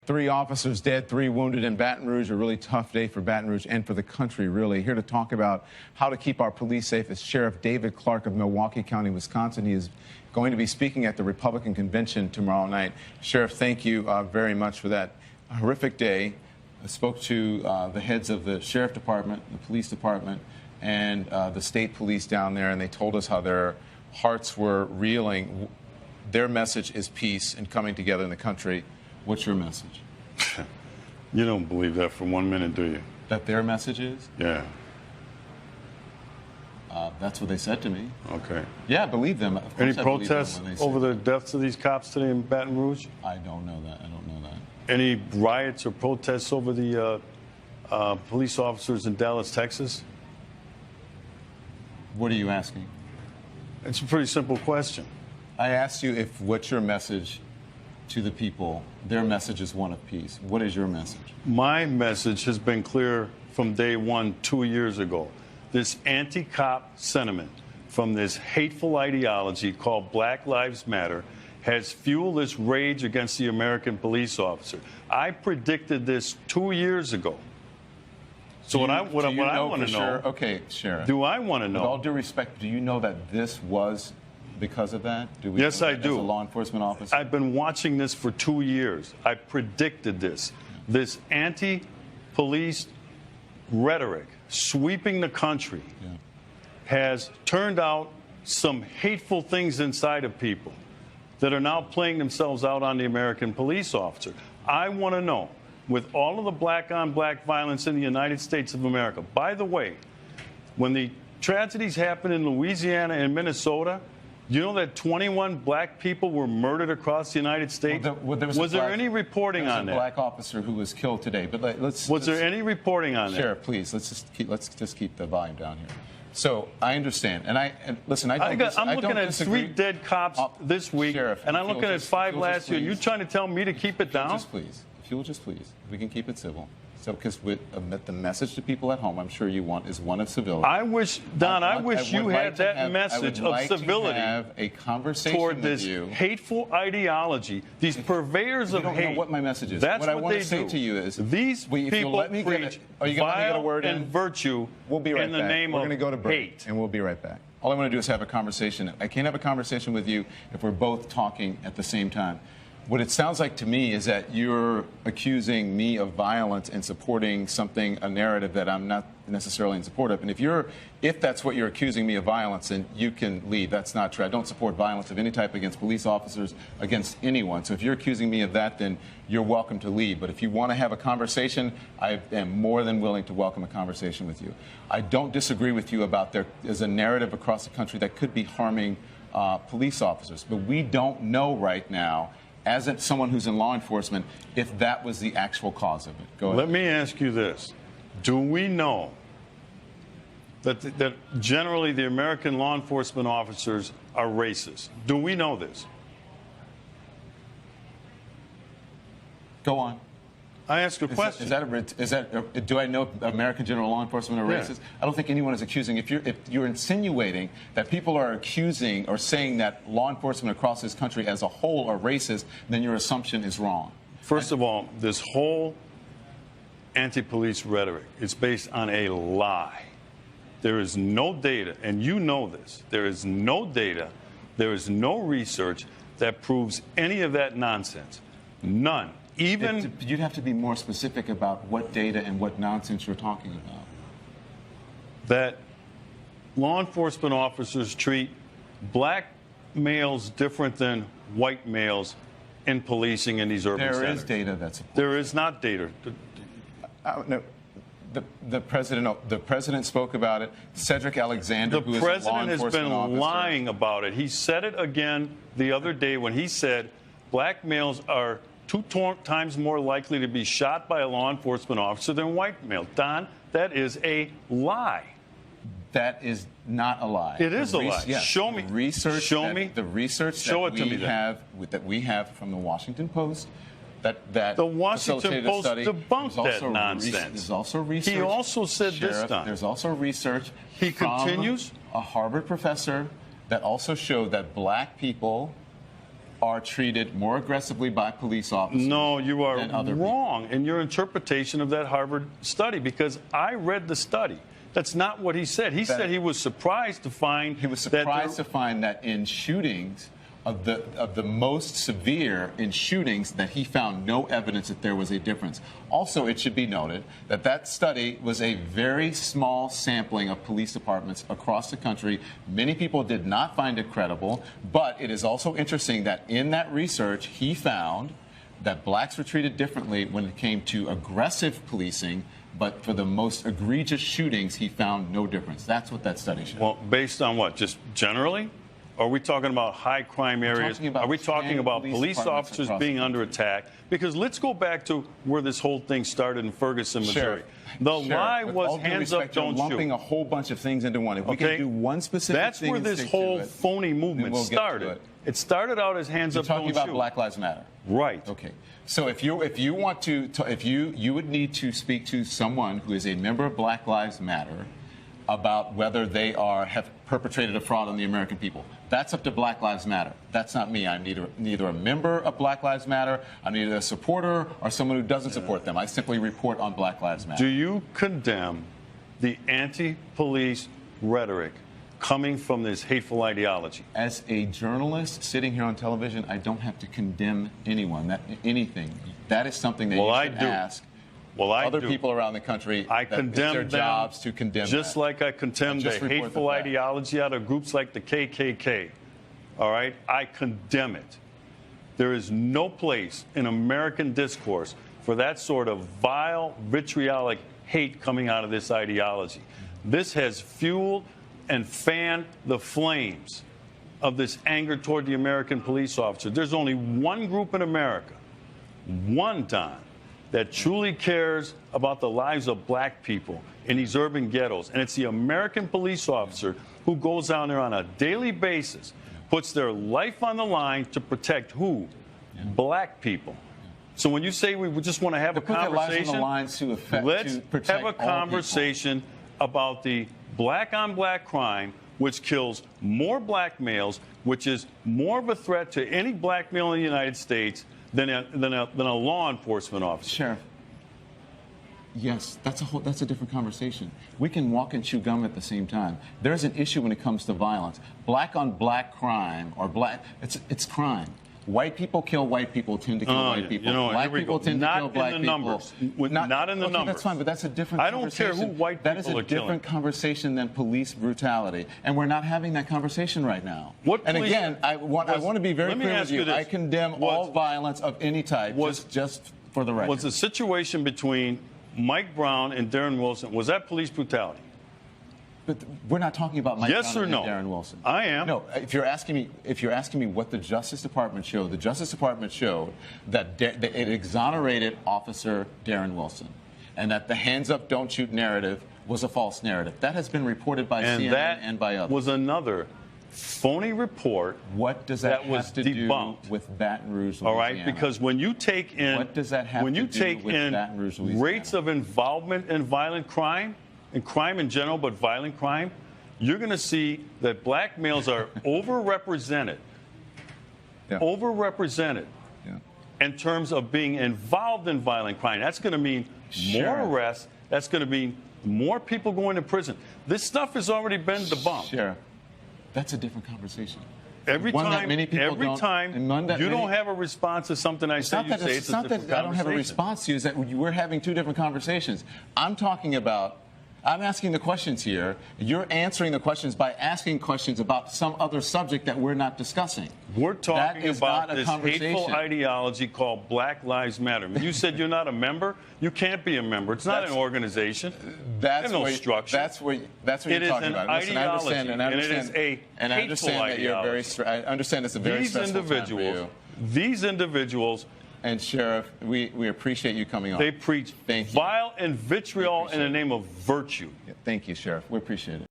3 officers dead, 3 wounded in Baton Rouge. A really tough day for Baton Rouge and for the country, really. Here to talk about how to keep our police safe is Sheriff David Clarke of Milwaukee County, Wisconsin. He is going to be speaking at the Republican convention tomorrow night. Sheriff, thank you very much for that horrific day. I spoke to the heads of the Sheriff Department, the Police Department, and the state police down there, and they told us how their hearts were reeling. Their message is peace and coming together in the country. What's your message? You don't believe that for 1 minute, do you? That their message is? Yeah. That's what they said to me. Okay. Yeah, I believe them. Of Any course I believe them protests when they say over the that. deaths of these cops today in Baton Rouge? I don't know that. I don't know that. Any riots or protests over the police officers in Dallas, Texas? What are you asking? It's a pretty simple question. I asked you if what's your message to the people. Their message is one of peace. What is your message? My message has been clear from day one 2 years ago. This anti-cop sentiment from this hateful ideology called Black Lives Matter has fueled this rage against the American police officer. I predicted this 2 years ago. So what I want to know, okay, Sheriff. do I want to know? With all due respect, do you know that this was because of that? Yes, I do. As a law enforcement officer? I've been watching this for 2 years. I predicted this. This anti-police rhetoric sweeping the country has turned out some hateful things inside of people that are now playing themselves out on the American police officer. I want to know, with all of the black-on-black violence in the United States of America, by the way, when the tragedies happened in Louisiana and Minnesota, you know that 21 black people were murdered across the United States? Was there any reporting on that? There was a black officer who was killed today. But was there any reporting on that? Sheriff, please, let's just keep the volume down here. So I understand, and listen, I'm looking at 3 dead cops this week, Sheriff, and I'm looking at 5 last year. You're trying to tell me to keep it down? Just please, if you will, just please, if we can keep it civil. So, because the message to people at home, I'm sure you want, is one of civility. I wish, Don, I wish you had that message of civility have a conversation toward this hateful ideology, these purveyors of hate. You don't know what my message is. That's what I want they to say do. to you is these people preach vile and virtue we'll be right in the back. name We're of going to go to break, hate. and we'll be right back. All I want to do is have a conversation. I can't have a conversation with you if we're both talking at the same time. What it sounds like to me is that you're accusing me of violence and supporting a narrative that I'm not necessarily in support of. And if that's what you're accusing me of violence, then you can leave. That's not true. I don't support violence of any type against police officers, against anyone. So if you're accusing me of that, then you're welcome to leave. But if you want to have a conversation, I am more than willing to welcome a conversation with you. I don't disagree with you about there is a narrative across the country that could be harming police officers. But we don't know right now, as someone who's in law enforcement, if that was the actual cause of it. Go ahead. Let me ask you this. Do we know that generally the American law enforcement officers are racist? Do we know this? Go on. I ask a question. Do I know American general law enforcement are racist? I don't think anyone is accusing. If you're insinuating that people are accusing or saying that law enforcement across this country as a whole are racist, then your assumption is wrong. First of all, this whole anti-police rhetoric is based on a lie. There is no data, and you know this. There is no data, there is no research that proves any of that nonsense. None. You'd have to be more specific about what data and what nonsense you're talking about. That law enforcement officers treat black males different than white males in policing in these urban centers. There is data that's. There is not data. No. The president spoke about it. Cedric Alexander, who is a law enforcement officer. The president has been lying about it. He said it again the other day when he said black males are 2 times more likely to be shot by a law enforcement officer than white males. Don, that is a lie. That is not a lie. It is a lie. Yes. Show me. The research that we have from the Washington Post. That the Washington Post study. debunked that nonsense. There's also research. He also said Sheriff, this, Don. There's also research. He continues. A Harvard professor that also showed that black people are treated more aggressively by police officers. No, you are than other people. wrong in your interpretation of that Harvard study, because I read the study. That's not what he said. He said he was surprised to find that in shootings of the most severe in shootings, that he found no evidence that there was a difference. Also, it should be noted that that study was a very small sampling of police departments across the country. Many people did not find it credible, but it is also interesting that in that research, he found that blacks were treated differently when it came to aggressive policing, but for the most egregious shootings, he found no difference. That's what that study showed. Well, based on what? Just generally? Are we talking about high crime areas? Are we talking about police officers being under attack? Because let's go back to where this whole thing started in Ferguson, Missouri. The lie was hands up, don't shoot. Lumping a whole bunch of things into one. If we can do one specific thing, that's where this whole phony movement started. It started out as hands up, don't shoot. You're talking about Black Lives Matter, right? Okay. So if you want to, you would need to speak to someone who is a member of Black Lives Matter about whether they have perpetrated a fraud on the American people. That's up to Black Lives Matter. That's not me. I'm neither a member of Black Lives Matter, I'm neither a supporter or someone who doesn't support them. I simply report on Black Lives Matter. Do you condemn the anti-police rhetoric coming from this hateful ideology? As a journalist sitting here on television, I don't have to condemn anyone, anything. That is something that you should ask. Other people around the country, I condemn their jobs to condemn just that. like I condemn the hateful ideology out of groups like the KKK. All right? I condemn it. There is no place in American discourse for that sort of vile, vitriolic hate coming out of this ideology. This has fueled and fanned the flames of this anger toward the American police officer. There's only one group in America, one time, that truly cares about the lives of black people in these urban ghettos. And it's the American police officer who goes down there on a daily basis, puts their life on the line to protect who? Black people. So when you say we just want to have a conversation, let's have a conversation about the black-on-black crime, which kills more black males, which is more of a threat to any black male in the United States than a law enforcement officer. Sheriff, yes, that's a different conversation. We can walk and chew gum at the same time. There's an issue when it comes to violence. Black-on-black crime, it's crime. White people kill white people, tend to kill white people. Black people tend to kill black people. Not in the numbers. That's fine, but that's a different conversation. I don't care who white people are killing. That is a different conversation than police brutality, and we're not having that conversation right now. And again, I want to be very clear with you. I condemn all violence of any type, just for the record. Was the situation between Mike Brown and Darren Wilson, was that police brutality? But we're not talking about Mike yes Brown or no? and Darren Wilson. I am. No, if you're asking me what the Justice Department showed, the Justice Department showed that it exonerated Officer Darren Wilson, and that the hands up, don't shoot narrative was a false narrative. That has been reported by CNN and by others. That was another phony report. What does that have to do with Baton Rouge, Louisiana? All right, because when you take in rates of involvement in violent crime, and crime in general, but violent crime, you're going to see that black males are overrepresented. Overrepresented in terms of being involved in violent crime. That's going to mean more arrests. That's going to mean more people going to prison. This stuff has already been debunked. Sheriff, that's a different conversation. Every time you don't have a response to something I say, you say it's a different conversation. I don't have a response to you. Is that we're having two different conversations. I'm asking the questions here. You're answering the questions by asking questions about some other subject that we're not discussing. We're talking about this hateful ideology called Black Lives Matter. You said you're not a member. You can't be a member. It's not an organization. There's no structure. That's what you're talking about. Listen, I understand, and it is a hateful ideology. I understand it's a very stressful time for you. These individuals. And Sheriff, we appreciate you coming on. They preach vile and vitriol in the name of virtue. Thank you, Sheriff. We appreciate it.